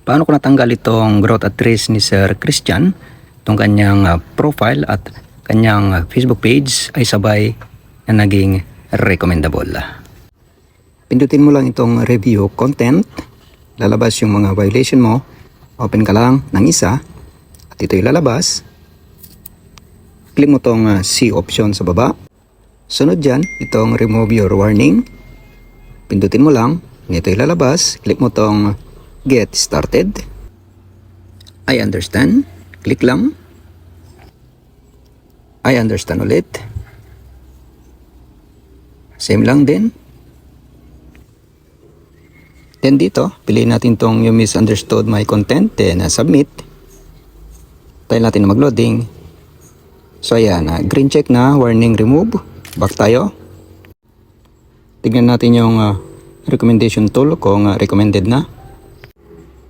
Paano ko natanggal itong growth at trace ni Sir Christian? Itong kanyang profile at kanyang Facebook page ay sabay na naging recommendable. Pindutin mo lang itong review content. Lalabas yung mga violation mo. Open ka lang ng isa at ito'y lalabas. Click mo itong C option sa baba. Sunod dyan, itong remove your warning. Pindutin mo lang. Ito'y lalabas. Click mo itong get started. I understand. Click lang. I understand ulit. Same lang din. Then dito, piliin natin tong you misunderstood my content. Then submit. Tayo natin na mag-loading. So ayan, green check na, warning remove. Back tayo. Tignan natin yung recommendation tool kung recommended na.